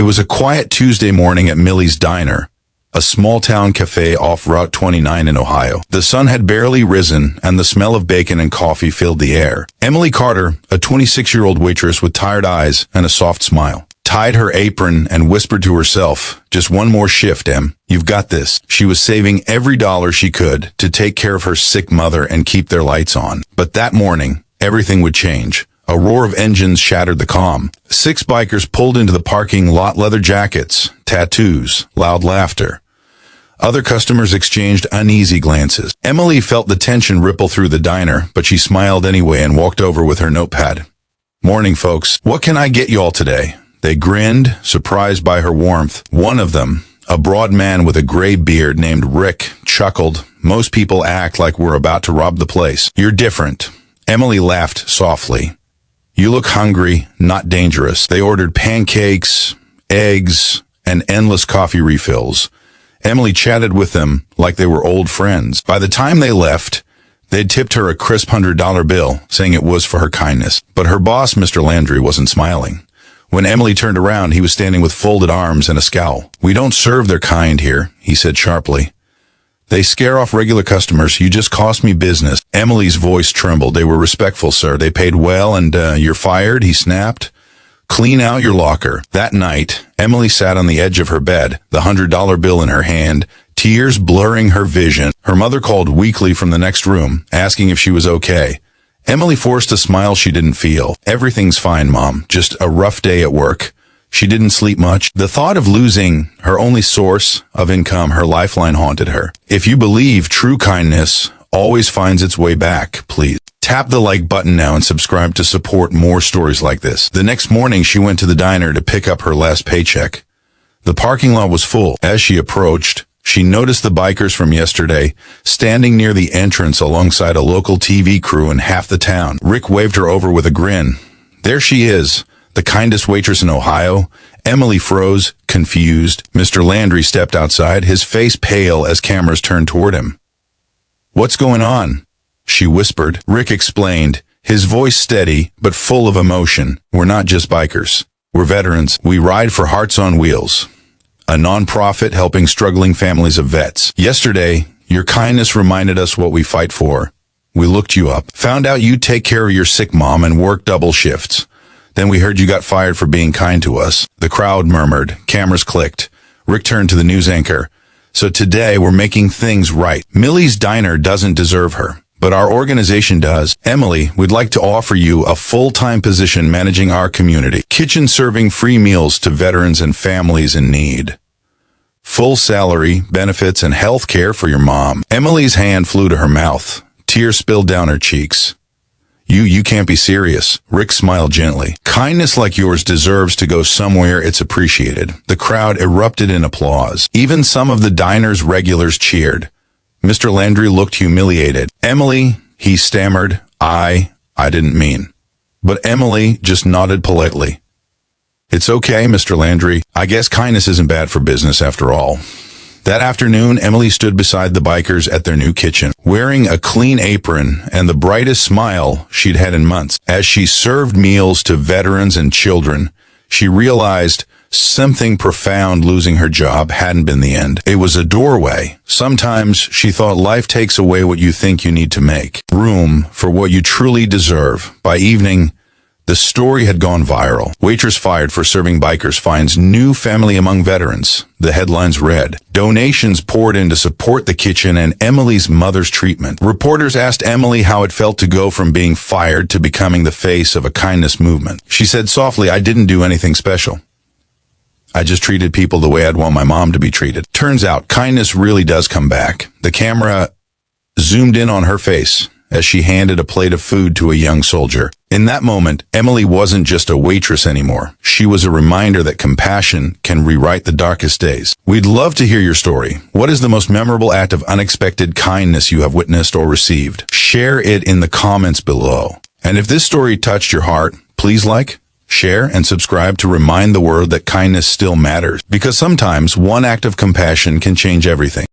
It was a quiet Tuesday morning at Millie's Diner, a small-town cafe off Route 29 in Ohio. The sun had barely risen, and the smell of bacon and coffee filled the air. Emily Carter, a 26-year-old waitress with tired eyes and a soft smile, tied her apron and whispered to herself, "Just one more shift, Em. You've got this." She was saving every dollar she could to take care of her sick mother and keep their lights on. But that morning, everything would change. A roar of engines shattered the calm. 6 bikers pulled into the parking lot, leather jackets, tattoos, loud laughter. Other customers exchanged uneasy glances. Emily felt the tension ripple through the diner, but she smiled anyway and walked over with her notepad. "Morning, folks. What can I get y'all today?" They grinned, surprised by her warmth. One of them, a broad man with a gray beard named Rick, chuckled. "Most people act like we're about to rob the place. You're different." Emily laughed softly. "You look hungry, not dangerous." They ordered pancakes, eggs, and endless coffee refills. Emily chatted with them like they were old friends. By the time they left, they'd tipped her a crisp $100 bill, saying it was for her kindness. But her boss, Mr. Landry, wasn't smiling. When Emily turned around, he was standing with folded arms and a scowl. "We don't serve their kind here," he said sharply. "They scare off regular customers. You just cost me business." Emily's voice trembled. "They were respectful, sir. They paid well, and you're fired," he snapped. "Clean out your locker." That night, Emily sat on the edge of her bed, the $100 bill in her hand, tears blurring her vision. Her mother called weakly from the next room, asking if she was okay. Emily forced a smile she didn't feel. "Everything's fine, Mom. Just a rough day at work." She didn't sleep much. The thought of losing her only source of income, her lifeline, haunted her. If you believe true kindness always finds its way back, please tap the like button now and subscribe to support more stories like this. The next morning, she went to the diner to pick up her last paycheck. The parking lot was full. As she approached, she noticed the bikers from yesterday standing near the entrance alongside a local TV crew and half the town. Rick waved her over with a grin. There she is, the kindest waitress in Ohio. Emily froze, confused. Mr. Landry stepped outside, his face pale as cameras turned toward him. "What's going on?" she whispered. Rick explained, his voice steady but full of emotion. "We're not just bikers. We're veterans. We ride for Hearts on Wheels, a non-profit helping struggling families of vets. Yesterday, your kindness reminded us what we fight for. We looked you up, found out you take care of your sick mom and work double shifts. Then we heard you got fired for being kind to us." The crowd murmured. Cameras clicked. Rick turned to the news anchor. "So today we're making things right. Millie's Diner doesn't deserve her, but our organization does. Emily, we'd like to offer you a full-time position managing our community. Kitchen serving free meals to veterans and families in need. Full salary, benefits, and health care for your mom." Emily's hand flew to her mouth. Tears spilled down her cheeks. You can't be serious." Rick smiled gently. "Kindness like yours deserves to go somewhere it's appreciated." The crowd erupted in applause. Even some of the diner's regulars cheered. Mr. Landry looked humiliated. "Emily," he stammered, I didn't mean." But Emily just nodded politely. "It's okay, Mr. Landry. I guess kindness isn't bad for business after all." That afternoon, Emily stood beside the bikers at their new kitchen, wearing a clean apron and the brightest smile she'd had in months. As she served meals to veterans and children, she realized something profound. Losing her job hadn't been the end. It was a doorway. Sometimes, she thought, life takes away what you think you need to make room for what you truly deserve. By evening, the story had gone viral. "Waitress fired for serving bikers finds new family among veterans." The headlines read. Donations poured in to support the kitchen and Emily's mother's treatment. Reporters asked Emily how it felt to go from being fired to becoming the face of a kindness movement. She said softly, "I didn't do anything special. I just treated people the way I'd want my mom to be treated." Turns out, kindness really does come back. The camera zoomed in on her face as she handed a plate of food to a young soldier. In that moment, Emily wasn't just a waitress anymore. She was a reminder that compassion can rewrite the darkest days. We'd love to hear your story. What is the most memorable act of unexpected kindness you have witnessed or received? Share it in the comments below. And if this story touched your heart, please like, share, and subscribe to remind the world that kindness still matters. Because sometimes one act of compassion can change everything.